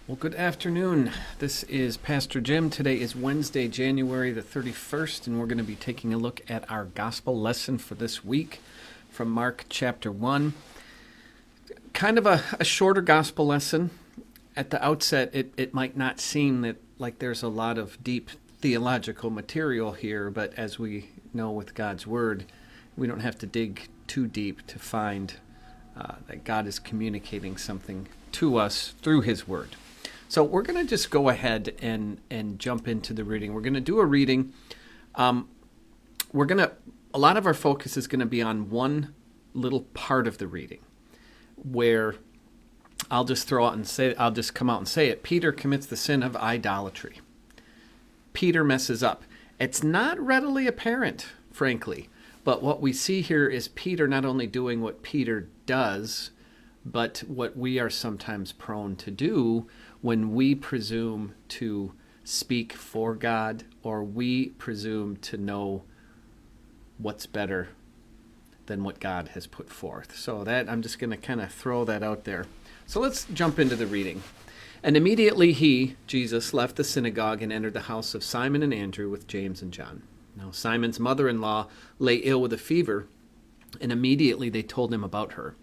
Well, good afternoon. This is Pastor Jim. Today is Wednesday, January the 31st, and we're going to be taking a look at our gospel lesson for this week from Mark chapter 1. Kind of a shorter gospel lesson. At the outset, it might not seem that like there's a lot of deep theological material here, but as we know with God's Word, we don't have to dig too deep to find that God is communicating something to us through His Word. So we're going to just go ahead and jump into the reading. We're going to do a reading. A lot of our focus is going to be on one little part of the reading, where I'll just come out and say it. Peter commits the sin of idolatry. Peter messes up. It's not readily apparent, frankly, but what we see here is Peter not only doing what Peter does, but what we are sometimes prone to do when we presume to speak for God, or we presume to know what's better than what God has put forth. So that I'm just going to kind of throw that out there. So let's jump into the reading. And immediately he, Jesus, left the synagogue and entered the house of Simon and Andrew with James and John. Now Simon's mother-in-law lay ill with a fever, and immediately they told him about her.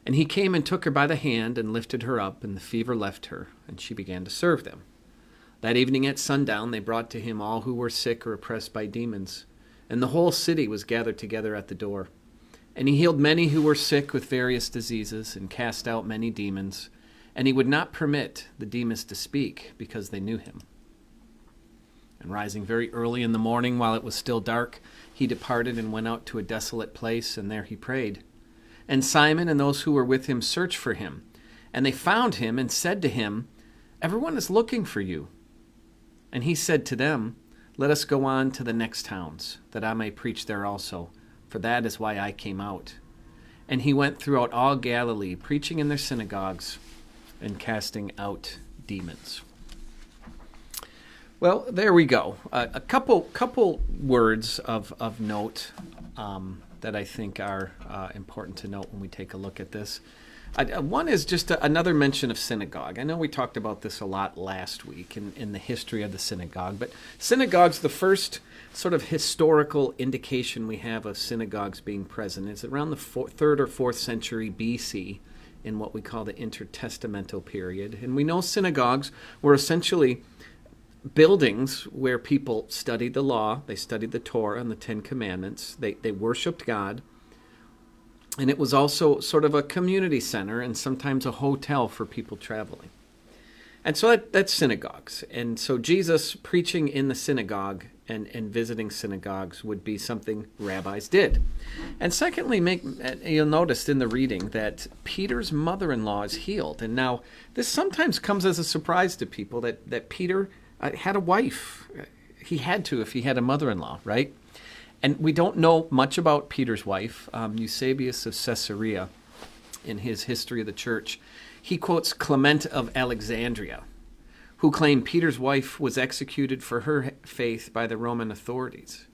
And he came and took her by the hand and lifted her up, and the fever left her, and she began to serve them. That evening at sundown they brought to him all who were sick or oppressed by demons, and the whole city was gathered together at the door. And he healed many who were sick with various diseases, and cast out many demons, and he would not permit the demons to speak, because they knew him. And rising very early in the morning, while it was still dark, he departed and went out to a desolate place, and there he prayed. And Simon and those who were with him searched for him. And they found him and said to him, "Everyone is looking for you." And he said to them, "Let us go on to the next towns, that I may preach there also, for that is why I came out." And he went throughout all Galilee, preaching in their synagogues and casting out demons. Well, there we go. A couple words of note that I think are important to note when we take a look at this. One is just another mention of synagogue. I know we talked about this a lot last week in the history of the synagogue, but synagogue's the first sort of historical indication we have of synagogues being present. It's around the 3rd or 4th century BC in what we call the intertestamental period. And we know synagogues were essentially buildings where people studied the law, they studied the Torah and the Ten Commandments, they worshiped God, and it was also sort of a community center and sometimes a hotel for people traveling. And so that's synagogues. And so Jesus preaching in the synagogue and visiting synagogues would be something rabbis did. And secondly, you'll notice in the reading that Peter's mother-in-law is healed. And now this sometimes comes as a surprise to people that Peter had a wife. He had to if he had a mother-in-law, right? And we don't know much about Peter's wife. Eusebius of Caesarea, in his History of the Church, he quotes Clement of Alexandria, who claimed Peter's wife was executed for her faith by the Roman authorities.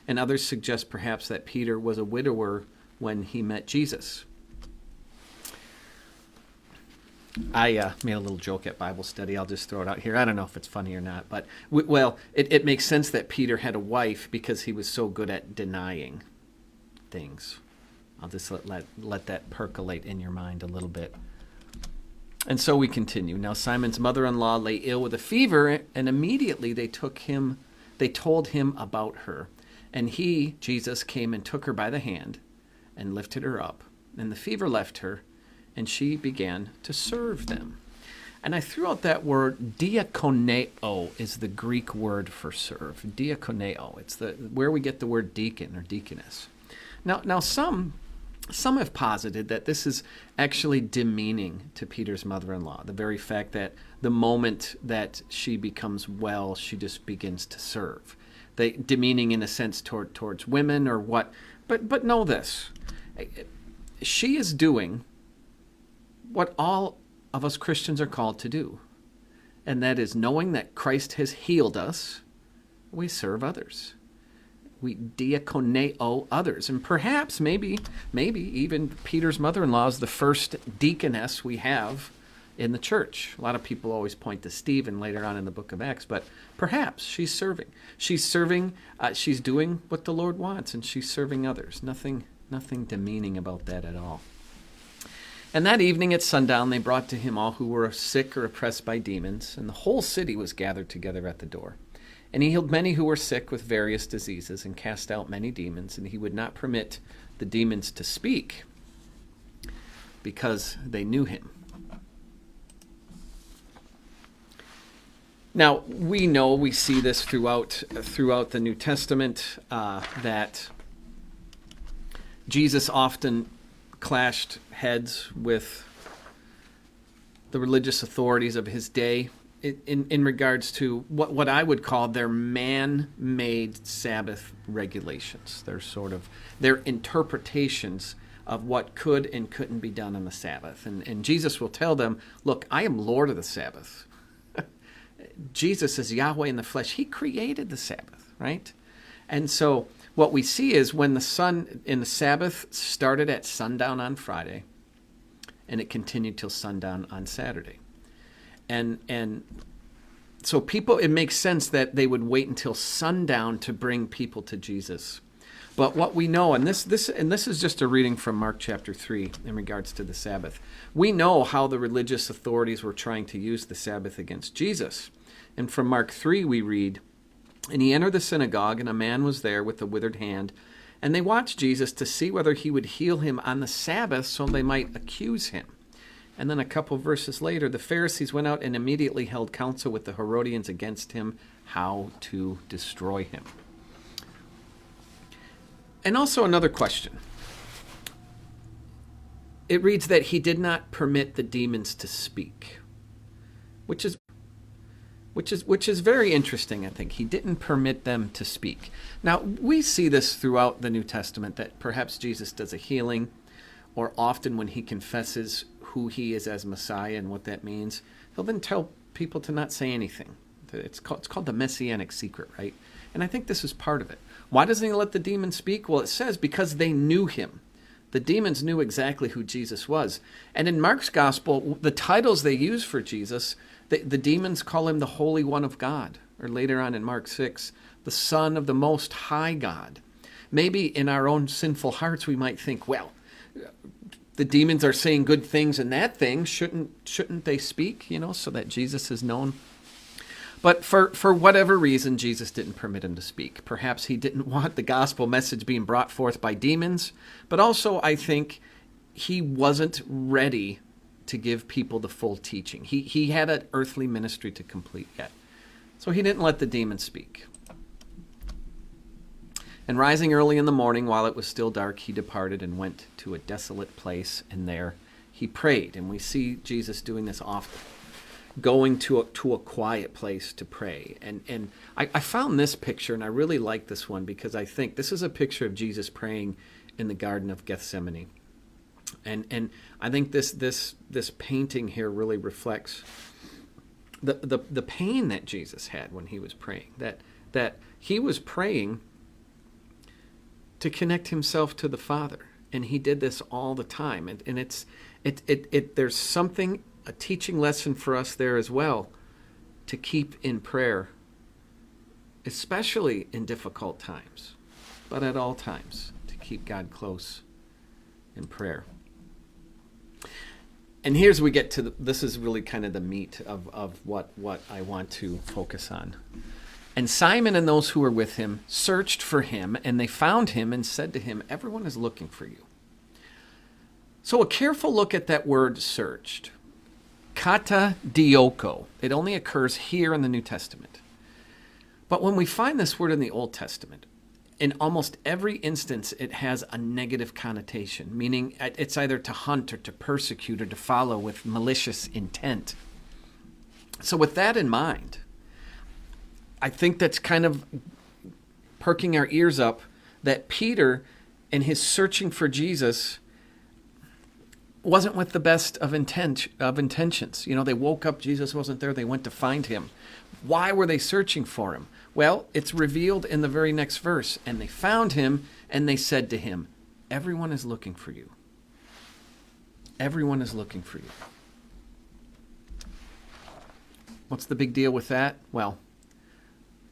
And others suggest perhaps that Peter was a widower when he met Jesus. I made a little joke at Bible study. I'll just throw it out here. I don't know if it's funny or not, but it makes sense that Peter had a wife because he was so good at denying things. I'll just let that percolate in your mind a little bit. And so we continue. Now Simon's mother-in-law lay ill with a fever, and immediately they told him about her. And he, Jesus, came and took her by the hand and lifted her up, and the fever left her, and she began to serve them. And I threw out that word, diakoneo is the Greek word for serve. Diakoneo. It's where we get the word deacon or deaconess. Now some have posited that this is actually demeaning to Peter's mother-in-law. The very fact that the moment that she becomes well, she just begins to serve. Demeaning in a sense towards women or what. But know this. She is doing what all of us Christians are called to do, and that is knowing that Christ has healed us, we serve others. We diakoneo others. And perhaps, maybe even Peter's mother-in-law is the first deaconess we have in the church. A lot of people always point to Stephen later on in the book of Acts, but perhaps she's serving. She's doing what the Lord wants, and she's serving others. Nothing demeaning about that at all. And that evening at sundown, they brought to him all who were sick or oppressed by demons, and the whole city was gathered together at the door. And he healed many who were sick with various diseases, and cast out many demons, and he would not permit the demons to speak, because they knew him. Now, we see this throughout the New Testament, that Jesus often clashed heads with the religious authorities of his day in regards to what I would call their man-made Sabbath regulations. Their interpretations of what could and couldn't be done on the Sabbath. And Jesus will tell them, look, I am Lord of the Sabbath. Jesus is Yahweh in the flesh. He created the Sabbath, right? And so what we see is when the sun in the Sabbath started at sundown on Friday, and it continued till sundown on Saturday. And so it makes sense that they would wait until sundown to bring people to Jesus. But what we know, and this is just a reading from Mark chapter 3 in regards to the Sabbath. We know how the religious authorities were trying to use the Sabbath against Jesus. And from Mark 3 we read, "And he entered the synagogue, and a man was there with a withered hand. And they watched Jesus to see whether he would heal him on the Sabbath so they might accuse him." And then a couple verses later, the Pharisees went out and immediately held counsel with the Herodians against him, how to destroy him. And also another question. It reads that he did not permit the demons to speak, which is very interesting, I think. He didn't permit them to speak. Now, we see this throughout the New Testament, that perhaps Jesus does a healing, or often when he confesses who he is as Messiah and what that means, he'll then tell people to not say anything. It's called the Messianic secret, right? And I think this is part of it. Why doesn't he let the demons speak? Well, it says because they knew him. The demons knew exactly who Jesus was. And in Mark's gospel, the titles they use for Jesus, the demons call him the Holy One of God, or later on in Mark 6, the Son of the Most High God. Maybe in our own sinful hearts we might think, well, the demons are saying good things in that thing. Shouldn't they speak, so that Jesus is known? But for whatever reason, Jesus didn't permit him to speak. Perhaps he didn't want the gospel message being brought forth by demons, but also I think he wasn't ready to give people the full teaching. He had an earthly ministry to complete yet. So he didn't let the demons speak. And rising early in the morning, while it was still dark, he departed and went to a desolate place, and there he prayed. And we see Jesus doing this often, going to a quiet place to pray. And I found this picture, and I really like this one, because I think this is a picture of Jesus praying in the Garden of Gethsemane. And I think this painting here really reflects the pain that Jesus had when he was praying. That he was praying to connect himself to the Father, and he did this all the time. And there's something, a teaching lesson for us there as well, to keep in prayer, especially in difficult times, but at all times to keep God close in prayer. And here's we get to this is really kind of the meat of what I want to focus on. And Simon and those who were with him searched for him, and they found him and said to him, "Everyone is looking for you." So a careful look at that word searched. Kata dioko. It only occurs here in the New Testament. But when we find this word in the Old Testament, in almost every instance it has a negative connotation, meaning it's either to hunt or to persecute or to follow with malicious intent. So with that in mind, I think that's kind of perking our ears up, that Peter and his searching for Jesus wasn't with the best of intentions. They woke up, Jesus wasn't there, they went to find him. Why were they searching for him? Well, it's revealed in the very next verse. And they found him, and they said to him, "Everyone is looking for you." Everyone is looking for you. What's the big deal with that? Well,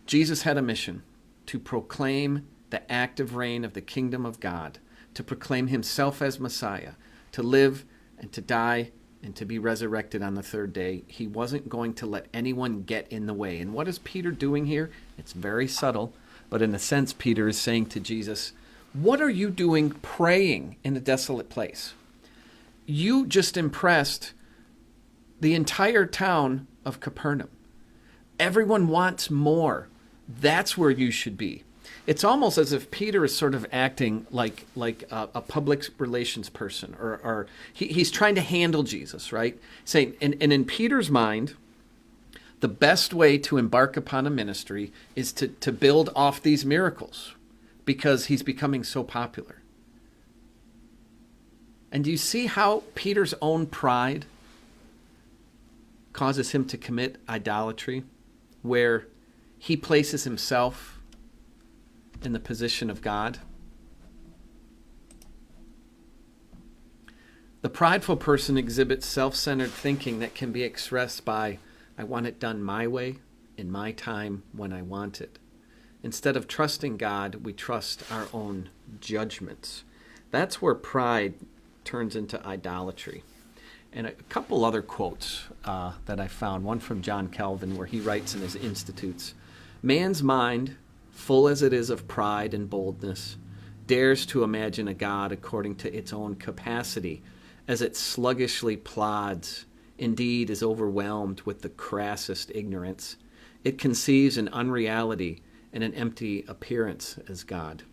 Jesus had a mission to proclaim the active reign of the kingdom of God, to proclaim himself as Messiah, to live and to die and to be resurrected on the third day. He wasn't going to let anyone get in the way. And what is Peter doing here? It's very subtle, but in a sense, Peter is saying to Jesus, what are you doing praying in a desolate place? You just impressed the entire town of Capernaum. Everyone wants more. That's where you should be. It's almost as if Peter is sort of acting like a public relations person, or he's trying to handle Jesus, right? Saying, and in Peter's mind, the best way to embark upon a ministry is to build off these miracles because he's becoming so popular. And do you see how Peter's own pride causes him to commit idolatry, where he places himself in the position of God? The prideful person exhibits self-centered thinking that can be expressed by, I want it done my way, in my time, when I want it. Instead of trusting God, we trust our own judgments. That's where pride turns into idolatry. And a couple other quotes that I found, one from John Calvin, where he writes in his Institutes, man's mind, full as it is of pride and boldness, dares to imagine a God according to its own capacity, as it sluggishly plods, indeed is overwhelmed with the crassest ignorance. It conceives an unreality and an empty appearance as God.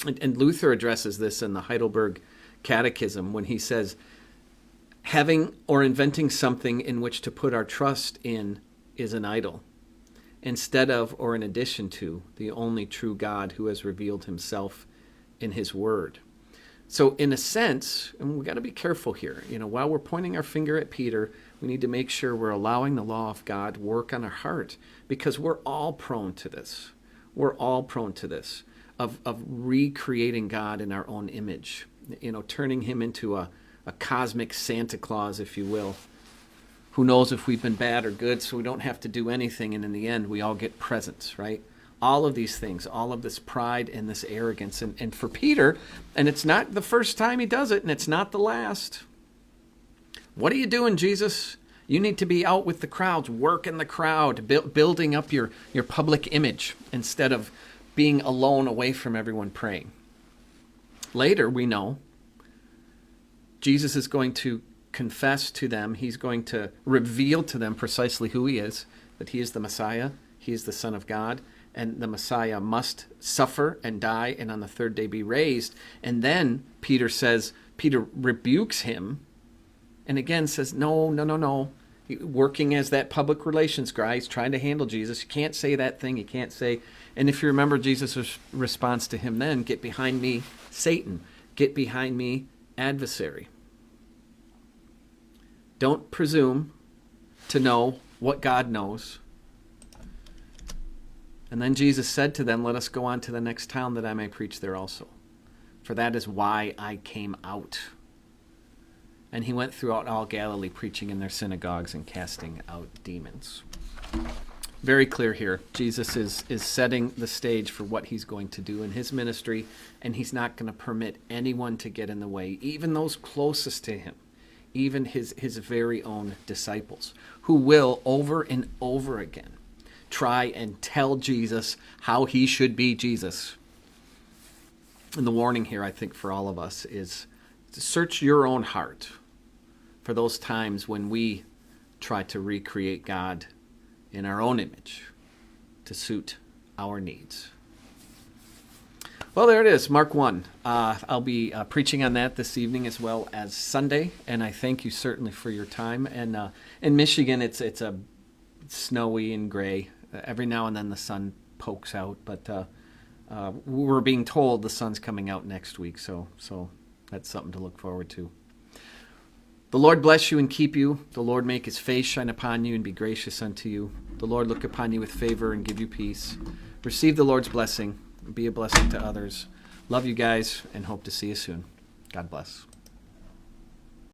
And Luther addresses this in the Heidelberg Catechism when he says, having or inventing something in which to put our trust in is an idol, instead of or in addition to the only true God who has revealed himself in his word. So in a sense, and we've got to be careful here, while we're pointing our finger at Peter, we need to make sure we're allowing the law of God work on our heart, because we're all prone to this. We're all prone to this, of recreating God in our own image, turning him into a cosmic Santa Claus, if you will. Who knows if we've been bad or good, so we don't have to do anything, and in the end, we all get presents, right? All of these things, all of this pride and this arrogance. And for Peter, and it's not the first time he does it, and it's not the last. What are you doing, Jesus? You need to be out with the crowds, working the crowd, building up your public image instead of being alone away from everyone praying. Later, we know, Jesus is going to confess to them, he's going to reveal to them precisely who he is, that he is the Messiah, he is the Son of God, and the Messiah must suffer and die and on the third day be raised. And then Peter rebukes him and again says, no. Working as that public relations guy, he's trying to handle Jesus. You can't say that thing, you can't say. And if you remember Jesus' response to him then, get behind me, Satan. Get behind me, adversary. Don't presume to know what God knows. And then Jesus said to them, let us go on to the next town that I may preach there also. For that is why I came out. And he went throughout all Galilee, preaching in their synagogues and casting out demons. Very clear here. Jesus is setting the stage for what he's going to do in his ministry, and he's not going to permit anyone to get in the way, even those closest to him, even his very own disciples, who will over and over again try and tell Jesus how he should be Jesus. And the warning here, I think, for all of us is to search your own heart for those times when we try to recreate God in our own image to suit our needs. Well, there it is, Mark 1. I'll be preaching on that this evening as well as Sunday, and I thank you certainly for your time. And in Michigan, it's a snowy and gray. Every now and then the sun pokes out, but we're being told the sun's coming out next week, so that's something to look forward to. The Lord bless you and keep you. The Lord make his face shine upon you and be gracious unto you. The Lord look upon you with favor and give you peace. Receive the Lord's blessing. Be a blessing to others. Love you guys and hope to see you soon. God bless.